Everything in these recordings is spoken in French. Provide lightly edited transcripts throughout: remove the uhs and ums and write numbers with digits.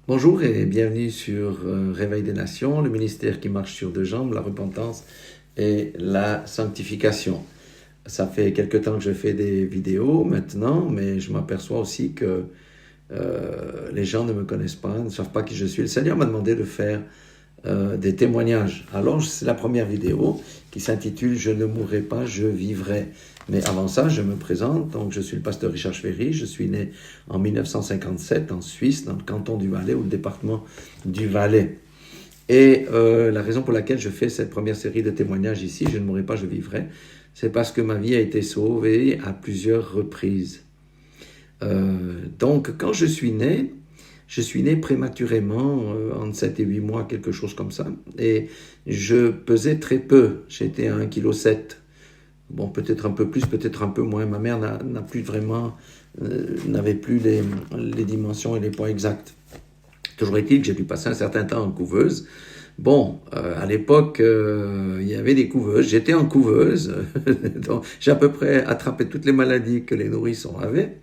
Bonjour et bienvenue sur Réveil des Nations, le ministère qui marche sur deux jambes, la repentance et la sanctification. Ça fait quelque temps que je fais des vidéos maintenant, mais je m'aperçois aussi que les gens ne me connaissent pas, ne savent pas qui je suis. Le Seigneur m'a demandé de faire des témoignages. Alors c'est la première vidéo qui s'intitule « Je ne mourrai pas, je vivrai ». Mais avant ça, je me présente. Donc, je suis le pasteur Richard Schwery. Je suis né en 1957 en Suisse, dans le canton du Valais ou le département du Valais. Et la raison pour laquelle je fais cette première série de témoignages ici, je ne mourrai pas, je vivrai, c'est parce que ma vie a été sauvée à plusieurs reprises. Donc, quand je suis né prématurément, entre 7 et 8 mois, quelque chose comme ça. Et je pesais très peu. J'étais à 1,7 kg. Bon, peut-être un peu plus, peut-être un peu moins. Ma mère n'avait plus les dimensions et les poids exacts. Toujours est-il que j'ai dû passer un certain temps en couveuse. Bon, à l'époque, il y avait des couveuses. J'étais en couveuse. Donc, j'ai à peu près attrapé toutes les maladies que les nourrissons avaient.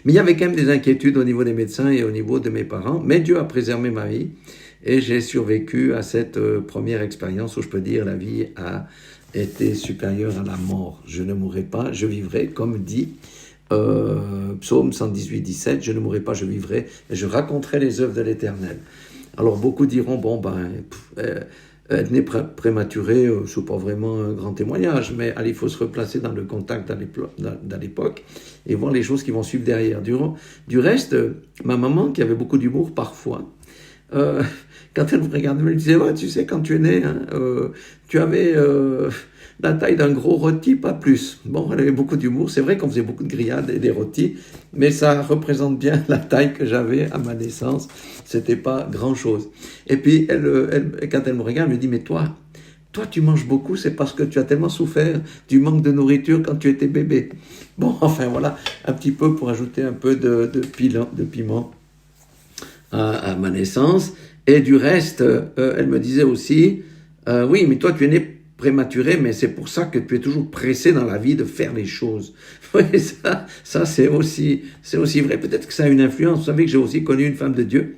Mais il y avait quand même des inquiétudes au niveau des médecins et au niveau de mes parents. Mais Dieu a préservé ma vie et j'ai survécu à cette première expérience où je peux dire la vie a été supérieure à la mort. Je ne mourrai pas, je vivrai, comme dit Psaume 118, 17, je ne mourrai pas, je vivrai, et je raconterai les œuvres de l'Éternel. Alors beaucoup diront, être né prématuré, c'est pas vraiment un grand témoignage, mais allez, il faut se replacer dans le contact d'à l'époque et voir les choses qui vont suivre derrière. Du reste, ma maman, qui avait beaucoup d'humour parfois, quand elle me regardait, elle me disait, ouais, tu sais, quand tu es né, tu avais la taille d'un gros rôti, pas plus. Bon, elle avait beaucoup d'humour. C'est vrai qu'on faisait beaucoup de grillades et des rôtis, mais ça représente bien la taille que j'avais à ma naissance. C'était pas grand-chose. Et puis, quand elle me regarde, elle me dit, mais toi, tu manges beaucoup, c'est parce que tu as tellement souffert du manque de nourriture quand tu étais bébé. Bon, enfin, voilà, un petit peu pour ajouter un peu de piment à ma naissance. Et du reste, elle me disait aussi, oui, mais toi tu es né prématuré, mais c'est pour ça que tu es toujours pressé dans la vie de faire les choses. Oui, ça c'est aussi vrai. Peut-être que ça a une influence. Vous savez que j'ai aussi connu une femme de Dieu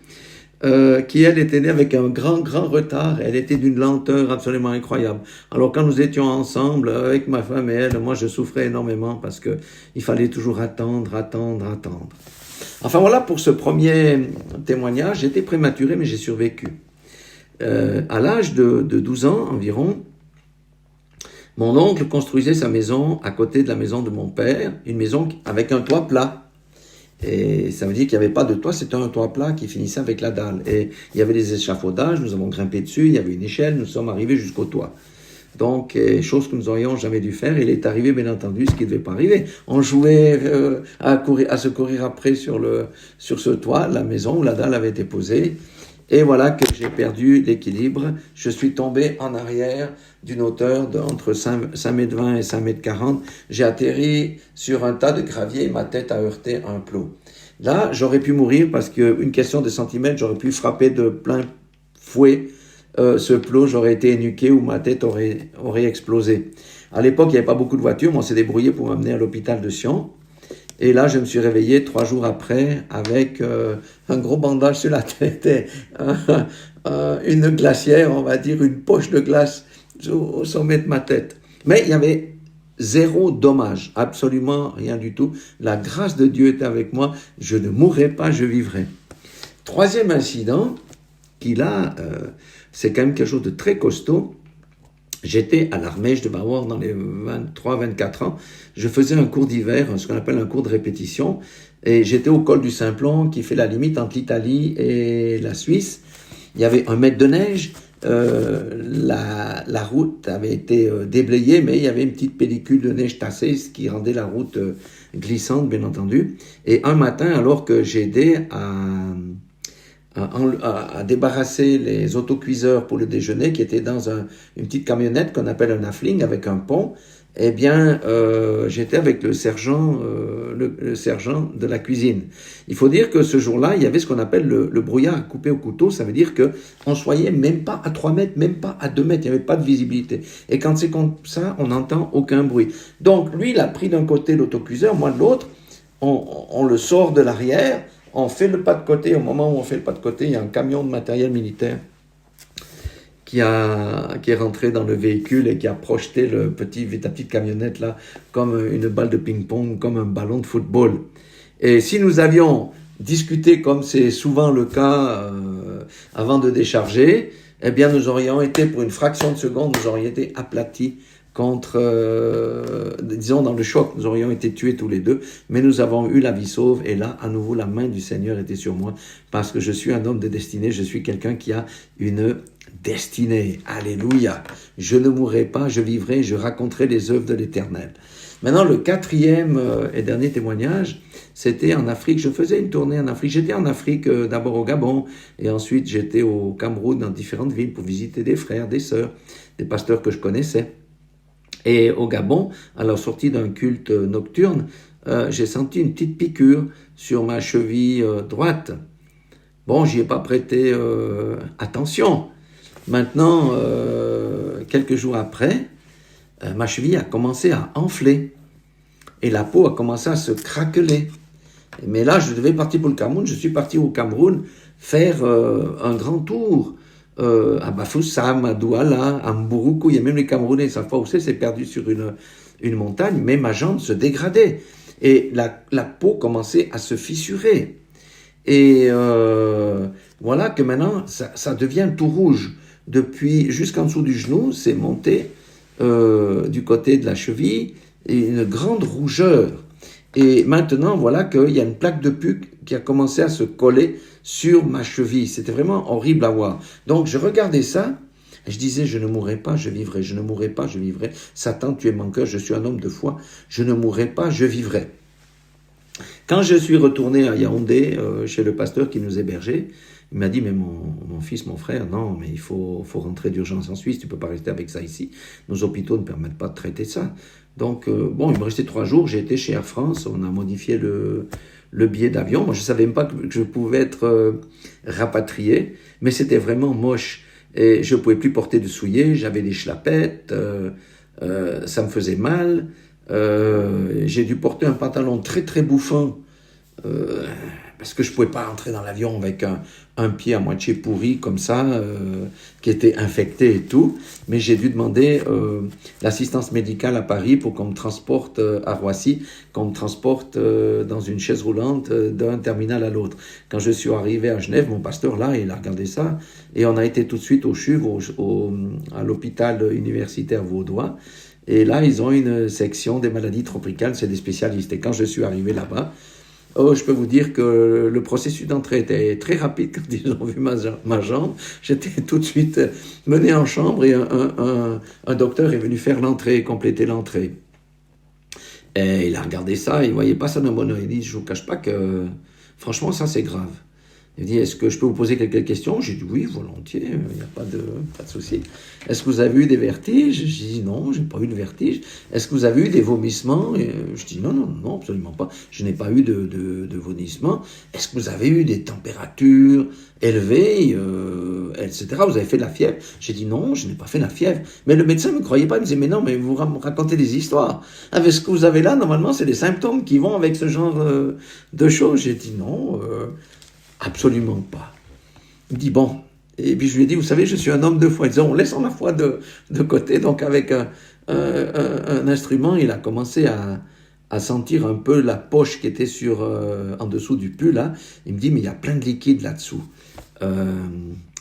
qui, elle, était née avec un grand retard. Elle était d'une lenteur absolument incroyable. Alors, quand nous étions ensemble, avec ma femme et elle, moi, je souffrais énormément parce que il fallait toujours attendre. Enfin, voilà pour ce premier témoignage. J'étais prématuré, mais j'ai survécu. À l'âge de 12 ans environ, mon oncle construisait sa maison à côté de la maison de mon père, une maison avec un toit plat. Et ça veut dire qu'il n'y avait pas de toit, c'était un toit plat qui finissait avec la dalle. Et il y avait des échafaudages, nous avons grimpé dessus, il y avait une échelle, nous sommes arrivés jusqu'au toit. Donc, chose que nous n'aurions jamais dû faire, il est arrivé, bien entendu, ce qui ne devait pas arriver. On jouait à se courir après sur ce toit, la maison où la dalle avait été posée. Et voilà que j'ai perdu l'équilibre. Je suis tombé en arrière d'une hauteur entre 5,20 m et 5,40 m. J'ai atterri sur un tas de gravier et ma tête a heurté un plot. Là, j'aurais pu mourir parce qu'une question de centimètres, j'aurais pu frapper de plein fouet ce plot, j'aurais été énuqué ou ma tête aurait explosé. À l'époque, il n'y avait pas beaucoup de voitures, mais on s'est débrouillé pour m'amener à l'hôpital de Sion. Et là, je me suis réveillé 3 jours après avec un gros bandage sur la tête et une glacière, on va dire, une poche de glace au sommet de ma tête. Mais il y avait zéro dommage, absolument rien du tout. La grâce de Dieu était avec moi. Je ne mourrai pas, je vivrai. Troisième incident, qui là, c'est quand même quelque chose de très costaud. J'étais à l'armée, je devais avoir dans les 23-24 ans. Je faisais un cours d'hiver, ce qu'on appelle un cours de répétition. Et j'étais au col du Simplon, qui fait la limite entre l'Italie et la Suisse. Il y avait 1 mètre de neige. La route avait été déblayée, mais il y avait une petite pellicule de neige tassée, ce qui rendait la route glissante, bien entendu. Et un matin, alors que j'aidais à débarrasser les autocuiseurs pour le déjeuner qui étaient dans une petite camionnette qu'on appelle un affling avec un pont, eh bien, j'étais avec le sergent de la cuisine. Il faut dire que ce jour-là, il y avait ce qu'on appelle le brouillard à couper au couteau. Ça veut dire qu'on ne se voyait même pas à 3 mètres, même pas à 2 mètres. Il n'y avait pas de visibilité. Et quand c'est comme ça, on n'entend aucun bruit. Donc, lui, il a pris d'un côté l'autocuiseur, moi de l'autre. On le sort de l'arrière On fait le pas de côté. Au moment où on fait le pas de côté, il y a un camion de matériel militaire qui est rentré dans le véhicule et qui a projeté la petite camionnette là comme une balle de ping-pong, comme un ballon de football. Et si nous avions discuté comme c'est souvent le cas avant de décharger, eh bien nous aurions été, pour une fraction de seconde, nous aurions été aplatis contre, disons dans le choc, nous aurions été tués tous les deux, mais nous avons eu la vie sauve, et là, à nouveau, la main du Seigneur était sur moi, parce que je suis un homme de destinée, je suis quelqu'un qui a une destinée. Alléluia. Je ne mourrai pas, je vivrai, je raconterai les œuvres de l'Éternel. Maintenant, le quatrième et dernier témoignage, c'était en Afrique. Je faisais une tournée en Afrique. J'étais en Afrique d'abord au Gabon, et ensuite j'étais au Cameroun, dans différentes villes, pour visiter des frères, des sœurs, des pasteurs que je connaissais. Et au Gabon, à la sortie d'un culte nocturne, j'ai senti une petite piqûre sur ma cheville droite. Bon, j'y ai pas prêté attention. Maintenant, quelques jours après, ma cheville a commencé à enfler et la peau a commencé à se craqueler. Mais là, je devais partir pour le Cameroun. Je suis parti au Cameroun faire un grand tour à Bafoussam, à Douala, à Mburuku. Il y a même les Camerounais, ils ne savent pas où c'est perdu sur une montagne, mais ma jambe se dégradait et la peau commençait à se fissurer. Et voilà que maintenant, ça devient tout rouge. Depuis jusqu'en dessous du genou, c'est monté du côté de la cheville, une grande rougeur. Et maintenant, voilà qu'il y a une plaque de puce qui a commencé à se coller sur ma cheville. C'était vraiment horrible à voir. Donc, je regardais ça, et je disais, je ne mourrai pas, je vivrai. Je ne mourrai pas, je vivrai. Satan, tu es mon cœur, je suis un homme de foi. Je ne mourrai pas, je vivrai. Quand je suis retourné à Yaoundé, chez le pasteur qui nous hébergeait, il m'a dit, mais mon fils, mon frère, non, mais il faut rentrer d'urgence en Suisse, tu ne peux pas rester avec ça ici. Nos hôpitaux ne permettent pas de traiter ça. Donc, bon, il me restait 3 jours, j'ai été chez Air France, on a modifié le billet d'avion. Moi, je ne savais même pas que je pouvais être rapatrié, mais c'était vraiment moche. Et je ne pouvais plus porter de souliers, j'avais des chlapettes, ça me faisait mal. J'ai dû porter un pantalon très très bouffant, parce que je ne pouvais pas entrer dans l'avion avec un pied à moitié pourri comme ça, qui était infecté et tout. Mais j'ai dû demander l'assistance médicale à Paris pour qu'on me transporte à Roissy, qu'on me transporte dans une chaise roulante d'un terminal à l'autre. Quand je suis arrivé à Genève, mon pasteur là, il a regardé ça, et on a été tout de suite au CHUV, à l'hôpital universitaire vaudois. Et là, ils ont une section des maladies tropicales, c'est des spécialistes. Et quand je suis arrivé là-bas, je peux vous dire que le processus d'entrée était très rapide quand ils ont vu ma jambe. J'étais tout de suite mené en chambre et un docteur est venu faire l'entrée, compléter l'entrée. Et il a regardé ça, il ne voyait pas ça d'un bon oeil. Il dit, je ne vous cache pas que franchement, ça c'est grave. Il dit, est-ce que je peux vous poser quelques questions? J'ai dit, oui, volontiers, il n'y a pas de souci. Est-ce que vous avez eu des vertiges? J'ai dit, non, je n'ai pas eu de vertige. Est-ce que vous avez eu des vomissements? Et je dis, non, absolument pas. Je n'ai pas eu de vomissements. Est-ce que vous avez eu des températures élevées, etc. Vous avez fait de la fièvre? J'ai dit, non, je n'ai pas fait de la fièvre. Mais le médecin ne me croyait pas. Il me disait, mais non, mais vous racontez des histoires. Avec ce que vous avez là, normalement, c'est des symptômes qui vont avec ce genre de choses. J'ai dit, non, absolument pas. Il me dit, bon. Et puis je lui ai dit, vous savez, je suis un homme de foi. Il dit, on laisse la foi de côté. Donc avec un instrument, il a commencé à sentir un peu la poche qui était en dessous du pull, là. Il me dit, mais il y a plein de liquide là-dessous.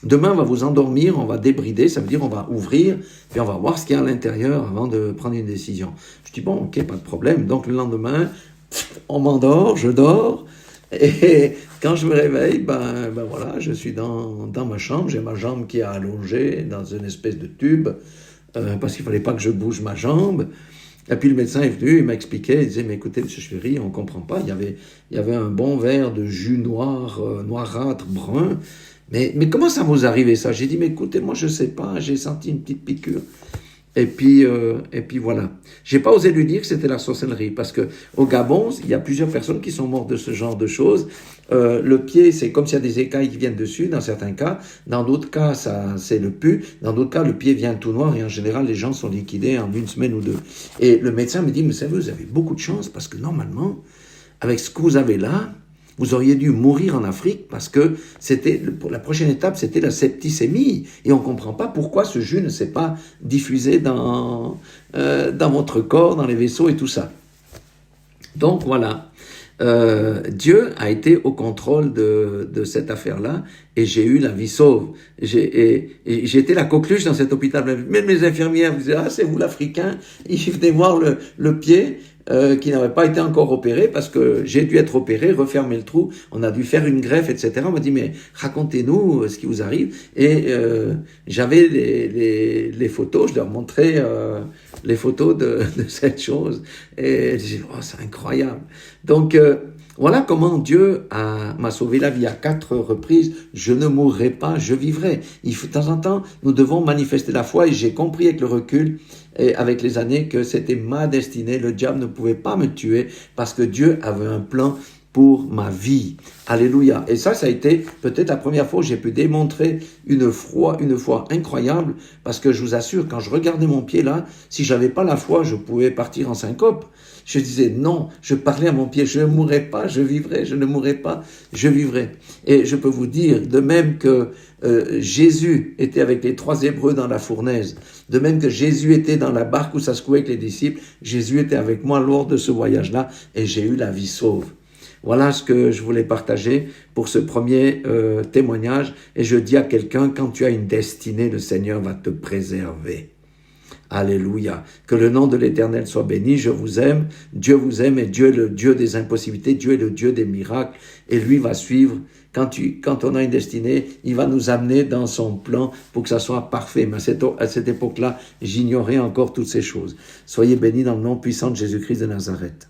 Demain, on va vous endormir, on va débrider, ça veut dire on va ouvrir, puis on va voir ce qu'il y a à l'intérieur avant de prendre une décision. Je dis, bon, ok, pas de problème. Donc le lendemain, on m'endort, je dors. Et quand je me réveille, ben voilà, je suis dans ma chambre, j'ai ma jambe qui est allongée dans une espèce de tube, parce qu'il ne fallait pas que je bouge ma jambe. Et puis le médecin est venu, il m'a expliqué, il disait, mais écoutez, M. Chéry, on ne comprend pas, il y avait un bon verre de jus noir, noirâtre, brun, mais comment ça vous arrive ça? J'ai dit, mais écoutez, moi je ne sais pas, j'ai senti une petite piqûre. Et puis voilà. J'ai pas osé lui dire que c'était la sorcellerie, parce que au Gabon, il y a plusieurs personnes qui sont mortes de ce genre de choses. Le pied, c'est comme s'il y a des écailles qui viennent dessus, dans certains cas. Dans d'autres cas, c'est le pus. Dans d'autres cas, le pied vient tout noir, et en général, les gens sont liquidés en 1 semaine ou 2. Et le médecin me dit, mais vous avez beaucoup de chance, parce que normalement, avec ce que vous avez là, vous auriez dû mourir en Afrique parce que pour la prochaine étape, c'était la septicémie. Et on ne comprend pas pourquoi ce jus ne s'est pas diffusé dans votre corps, dans les vaisseaux et tout ça. Donc voilà, Dieu a été au contrôle de cette affaire-là et j'ai eu la vie sauve. J'ai été la coqueluche dans cet hôpital. Même les infirmières me disaient « Ah, c'est vous l'Africain ?» Ils venaient voir le pied qui n'avait pas été encore opéré parce que j'ai dû être opéré, refermer le trou, on a dû faire une greffe, etc. On m'a dit « Mais racontez-nous ce qui vous arrive. » Et j'avais les photos, je leur montrais les photos de cette chose. Et je dis « Oh, c'est incroyable. » Donc, voilà comment Dieu m'a sauvé la vie à 4 reprises. Je ne mourrai pas, je vivrai. De temps en temps, nous devons manifester la foi et j'ai compris avec le recul et avec les années que c'était ma destinée. Le diable ne pouvait pas me tuer parce que Dieu avait un plan pour ma vie. Alléluia. Et ça a été peut-être la première fois où j'ai pu démontrer une foi incroyable parce que je vous assure, quand je regardais mon pied là, si j'avais pas la foi, je pouvais partir en syncope. Je disais non, je parlais à mon pied, je ne mourrai pas, je vivrai, je ne mourrai pas, je vivrai. Et je peux vous dire, de même que Jésus était avec les 3 Hébreux dans la fournaise, de même que Jésus était dans la barque où ça secouait avec les disciples, Jésus était avec moi lors de ce voyage-là et j'ai eu la vie sauve. Voilà ce que je voulais partager pour ce premier témoignage. Et je dis à quelqu'un, quand tu as une destinée, le Seigneur va te préserver. Alléluia. Que le nom de l'Éternel soit béni. Je vous aime. Dieu vous aime et Dieu est le Dieu des impossibilités. Dieu est le Dieu des miracles. Et lui va suivre. Quand on a une destinée, il va nous amener dans son plan pour que ça soit parfait. Mais à cette époque-là, j'ignorais encore toutes ces choses. Soyez bénis dans le nom puissant de Jésus-Christ de Nazareth.